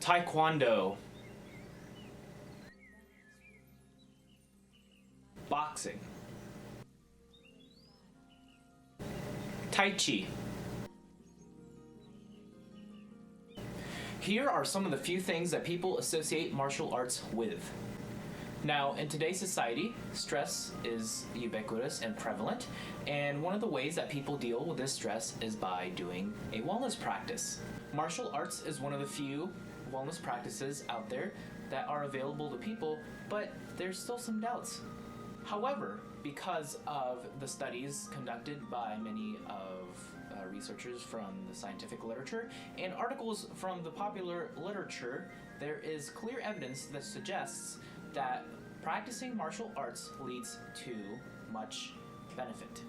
Taekwondo, boxing, Tai Chi. Here are some of the few things that people associate martial arts with. Now, in today's society, stress is ubiquitous and prevalent, and one of the ways that people deal with this stress is by doing a wellness practice. Martial arts is one of the few wellness practices out there that are available to people, but there's still some doubts. However, because of the studies conducted by many of researchers from the scientific literature and articles from the popular literature, there is clear evidence that suggests that practicing martial arts leads to much benefit.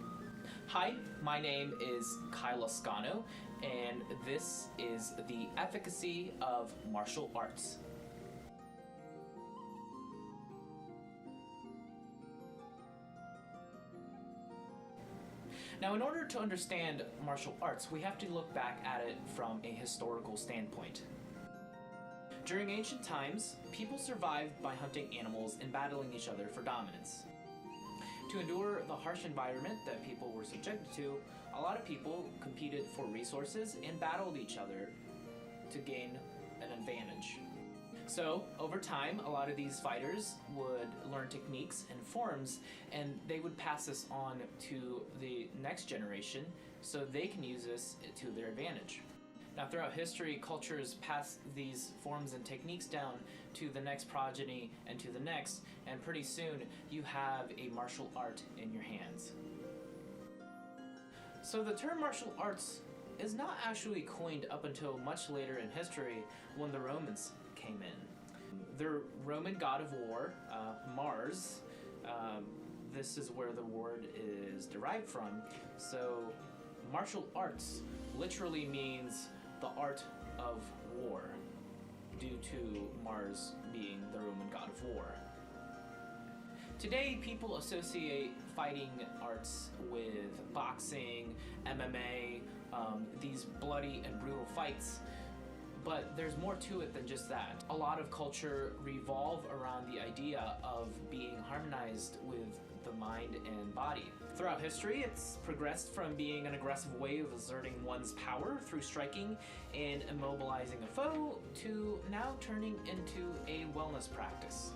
Hi, my name is Kyle Lascano, and this is the Efficacy of Martial Arts. Now, in order to understand martial arts, we have to look back at it from a historical standpoint. During ancient times, people survived by hunting animals and battling each other for dominance. To endure the harsh environment that people were subjected to, a lot of people competed for resources and battled each other to gain an advantage. So, over time, a lot of these fighters would learn techniques and forms, and they would pass this on to the next generation so they can use this to their advantage. Now, throughout history, cultures pass these forms and techniques down to the next progeny and to the next, and pretty soon you have a martial art in your hands. So the term martial arts is not actually coined up until much later in history when the Romans came in. The Roman god of war, Mars, this is where the word is derived from. So martial arts literally means the art of war, due to Mars being the Roman god of war. Today, people associate fighting arts with boxing, MMA, these bloody and brutal fights, but there's more to it than just that. A lot of culture revolve around the idea of being harmonized with the mind and body. Throughout history, it's progressed from being an aggressive way of asserting one's power through striking and immobilizing a foe to now turning into a wellness practice.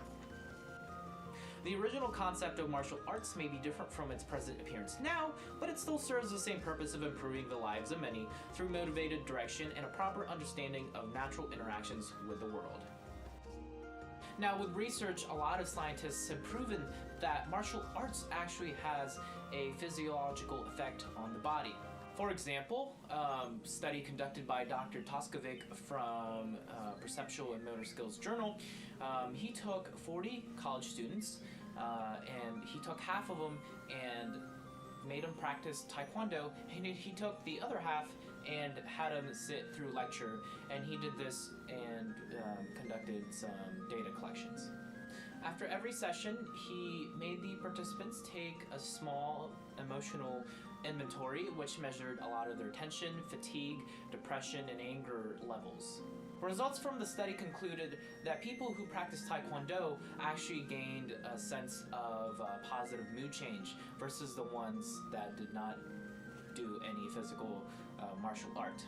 The original concept of martial arts may be different from its present appearance now, but it still serves the same purpose of improving the lives of many through motivated direction and a proper understanding of natural interactions with the world. Now, with research, a lot of scientists have proven that martial arts actually has a physiological effect on the body. For example, study conducted by Dr. Toskovic from Perceptual and Motor Skills Journal, he took 40 college students and he took half of them and made them practice Taekwondo, and he took the other half and had them sit through lecture, and he did this and conducted some data collections. After every session, he made the participants take a small emotional inventory which measured a lot of their tension, fatigue, depression, and anger levels. Results from the study concluded that people who practiced Taekwondo actually gained a sense of positive mood change versus the ones that did not do any physical martial art.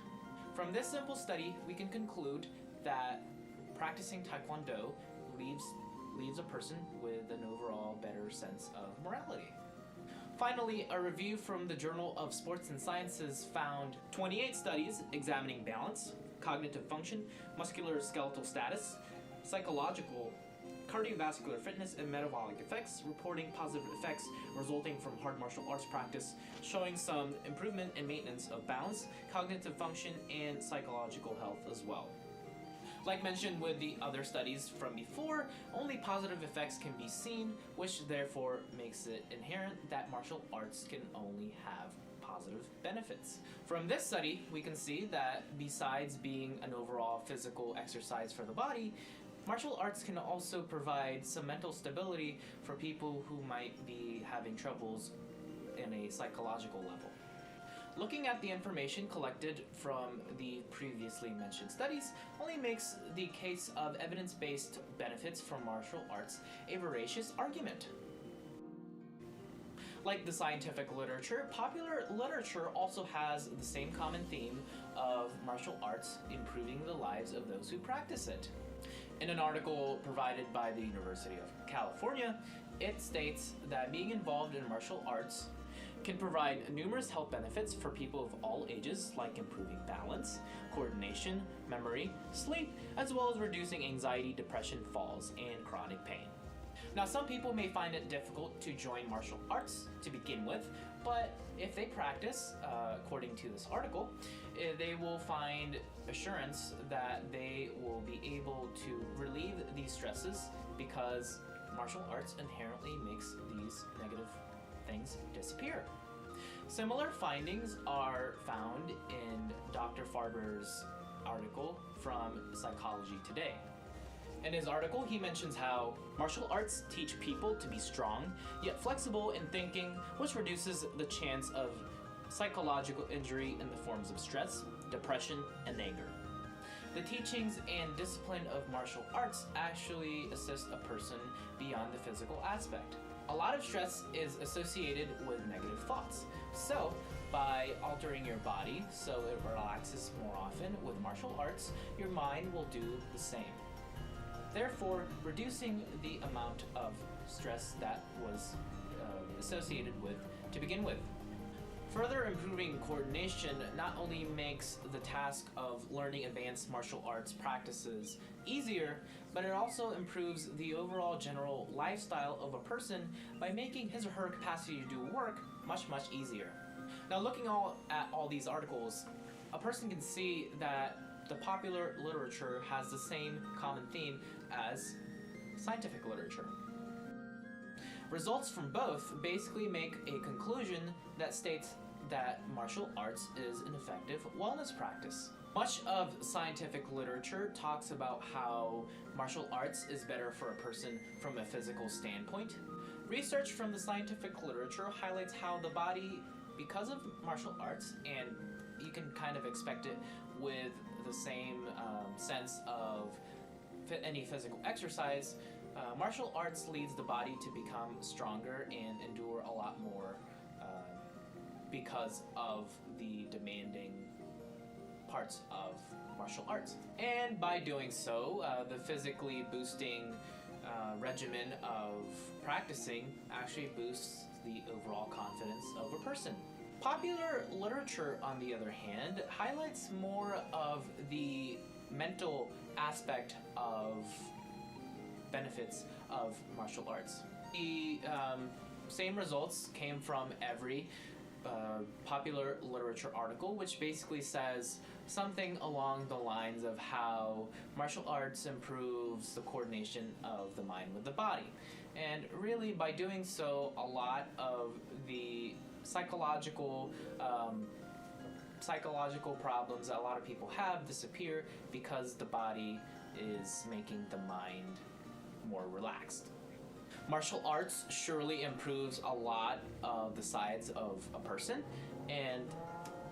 From this simple study, we can conclude that practicing Taekwondo leaves a person with an overall better sense of morality. Finally, a review from the Journal of Sports and Sciences found 28 studies examining balance, cognitive function, musculoskeletal status, psychological, cardiovascular fitness, and metabolic effects, reporting positive effects resulting from hard martial arts practice, showing some improvement in maintenance of balance, cognitive function, and psychological health as well. Like mentioned with the other studies from before, only positive effects can be seen, which therefore makes it inherent that martial arts can only have positive benefits. From this study, we can see that besides being an overall physical exercise for the body, martial arts can also provide some mental stability for people who might be having troubles in a psychological level. Looking at the information collected from the previous previously mentioned studies only makes the case of evidence-based benefits from martial arts a voracious argument. Like the scientific literature, popular literature also has the same common theme of martial arts improving the lives of those who practice it. In an article provided by the University of California, it states that being involved in martial arts can provide numerous health benefits for people of all ages, like improving balance, coordination, memory, sleep, as well as reducing anxiety, depression, falls, and chronic pain. Now, some people may find it difficult to join martial arts to begin with, but if they practice, according to this article, they will find assurance that they will be able to relieve these stresses because martial arts inherently makes these negative things disappear. Similar findings are found in Dr. Farber's article from Psychology Today. In his article, he mentions how martial arts teach people to be strong, yet flexible in thinking, which reduces the chance of psychological injury in the forms of stress, depression, and anger. The teachings and discipline of martial arts actually assist a person beyond the physical aspect. A lot of stress is associated with negative thoughts. So, by altering your body so it relaxes more often with martial arts, your mind will do the same. Therefore, reducing the amount of stress that was associated with to begin with. Further improving coordination not only makes the task of learning advanced martial arts practices easier, but it also improves the overall general lifestyle of a person by making his or her capacity to do work much, much easier. Now, looking at all these articles, a person can see that the popular literature has the same common theme as scientific literature. Results from both basically make a conclusion that states that martial arts is an effective wellness practice. Much of scientific literature talks about how martial arts is better for a person from a physical standpoint. Research from the scientific literature highlights how the body, because of martial arts, and you can kind of expect it with the same sense of any physical exercise, martial arts leads the body to become stronger and endure a lot more because of the demanding parts of martial arts. And by doing so, the physically boosting regimen of practicing actually boosts the overall confidence of a person. Popular literature, on the other hand, highlights more of the mental aspect of benefits of martial arts. The same results came from every popular literature article, which basically says something along the lines of how martial arts improves the coordination of the mind with the body. And really, by doing so, a lot of the psychological problems that a lot of people have disappear because the body is making the mind more relaxed. Martial arts surely improves a lot of the sides of a person, and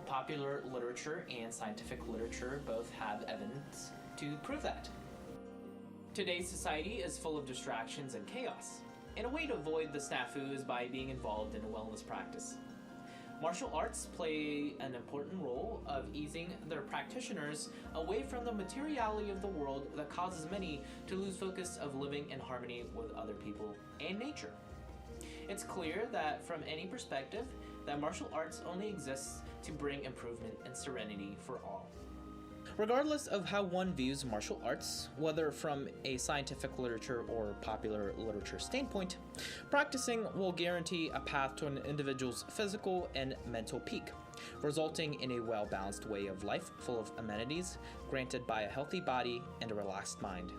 popular literature and scientific literature both have evidence to prove that. Today's society is full of distractions and chaos, and a way to avoid the snafu is by being involved in a wellness practice. Martial arts play an important role of easing their practitioners away from the materiality of the world that causes many to lose focus of living in harmony with other people and nature. It's clear that from any perspective that martial arts only exists to bring improvement and serenity for all. Regardless of how one views martial arts, whether from a scientific literature or popular literature standpoint, practicing will guarantee a path to an individual's physical and mental peak, resulting in a well-balanced way of life full of amenities granted by a healthy body and a relaxed mind.